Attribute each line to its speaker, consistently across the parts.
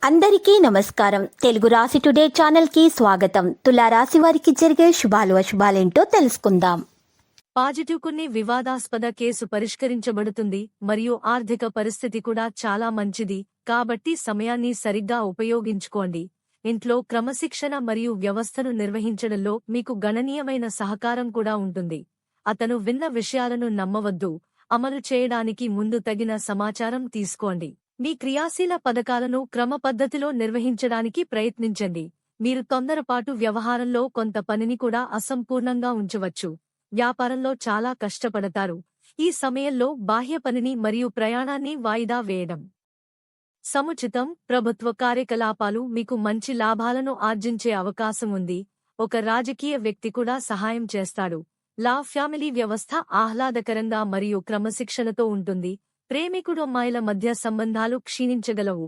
Speaker 1: అందరికీ నమస్కారం. తెలుగు రాశి టుడే ఛానల్ కి స్వాగతం. తులారాశి వారికి జరిగే శుభాలు అశుభాలేంటో తెలుసుకుందాం.
Speaker 2: పాజిటివ్ కొన్ని వివాదాస్పద కేసు పరిష్కరించబడుతుంది మరియు ఆర్థిక పరిస్థితి కూడా చాలా మంచిది, కాబట్టి సమయాన్ని సరిగ్గా ఉపయోగించుకోండి. ఇంట్లో క్రమశిక్షణ మరియు వ్యవస్థను నిర్వహించడంలో మీకు గణనీయమైన సహకారం కూడా ఉంటుంది. అతను విన్న విషయాలను నమ్మవద్దు, అమలు చేయడానికి ముందు తగిన సమాచారం తీసుకోండి. మీ క్రియాశీల పథకాలను క్రమ పద్ధతిలో నిర్వహించడానికి ప్రయత్నించండి. మీరు తొందరపాటు వ్యవహారంలో కొంత పనిని కూడా అసంపూర్ణంగా ఉంచవచ్చు. వ్యాపారంలో చాలా కష్టపడతారు. ఈ సమయంలో బాహ్య పనిని మరియు ప్రయాణాన్ని వాయిదా వేయడం సముచితం. ప్రభుత్వ కార్యకలాపాలు మీకు మంచి లాభాలను ఆర్జించే అవకాశం ఉంది. ఒక రాజకీయ వ్యక్తి కూడా సహాయం చేస్తాడు. ఫ్యామిలీ వ్యవస్థ ఆహ్లాదకరంగా మరియు క్రమశిక్షణతో ఉంటుంది. ప్రేమికుడమ్మాయిల మధ్య సంబంధాలు క్షీణించగలవు.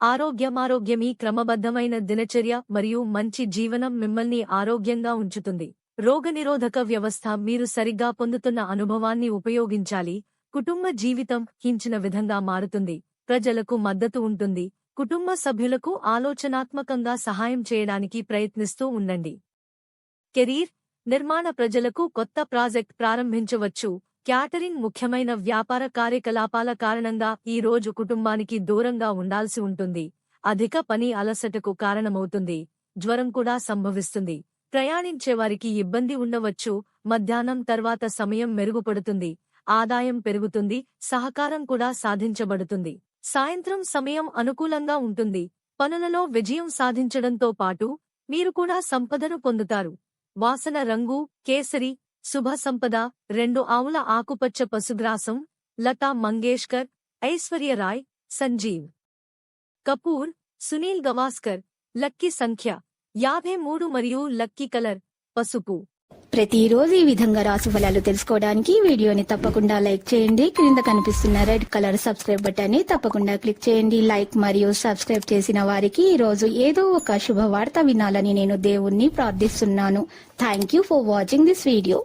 Speaker 2: ఆరోగ్యమీ క్రమబద్ధమైన దినచర్య మరియు మంచి జీవనం మిమ్మల్ని ఆరోగ్యంగా ఉంచుతుంది. రోగనిరోధక వ్యవస్థ మీరు సరిగ్గా పొందుతున్న అనుభవాన్ని ఉపయోగించాలి. కుటుంబ జీవితం హించిన విధంగా మారుతుంది. ప్రజలకు మద్దతు ఉంటుంది. కుటుంబ సభ్యులకు ఆలోచనాత్మకంగా సహాయం చేయడానికి ప్రయత్నిస్తూ ఉండండి. కెరీర్ నిర్మాణ ప్రజలకు కొత్త ప్రాజెక్ట్ ప్రారంభించవచ్చు. క్యాటరింగ్ ముఖ్యమైన వ్యాపార కార్యకలాపాల కారణంగా ఈ రోజు కుటుంబానికి దూరంగా ఉండాల్సి ఉంటుంది. అధిక పని అలసటకు కారణమవుతుంది. జ్వరం కూడా సంభవిస్తుంది. ప్రయాణించేవారికి ఇబ్బంది ఉండవచ్చు. మధ్యాహ్నం తర్వాత సమయం మెరుగుపడుతుంది. ఆదాయం పెరుగుతుంది. సహకారం కూడా సాధించబడుతుంది. సాయంత్రం సమయం అనుకూలంగా ఉంటుంది. పనులలో విజయం సాధించడంతో పాటు మీరు కూడా సంపదను పొందుతారు. వాసన రంగు కేసరి శుభ సంపద 2 ఆవుల ఆకుపచ్చ పశుగ్రాసం. లతా మంగేష్కర్, ఐశ్వర్య రాయ్, సంజీవ్ కపూర్, సునీల్ గవాస్కర్. లక్కీ సంఖ్య 53 మరియు లక్కీ కలర్ పసుపు.
Speaker 1: ప్రతిరోజు ఈ విధంగా రాశి ఫలాలు తెలుసుకోవడానికి వీడియోని తప్పకుండా లైక్ చేయండి. క్రింద కనిపిస్తున్న రెడ్ కలర్ సబ్స్క్రైబ్ బటన్ ని తప్పకుండా క్లిక్ చేయండి. లైక్ మరియు సబ్స్క్రైబ్ చేసిన వారికి ఈ రోజు ఏదో ఒక శుభవార్త వినాలని నేను దేవుణ్ణి ప్రార్థిస్తున్నాను. Thank you for watching this video.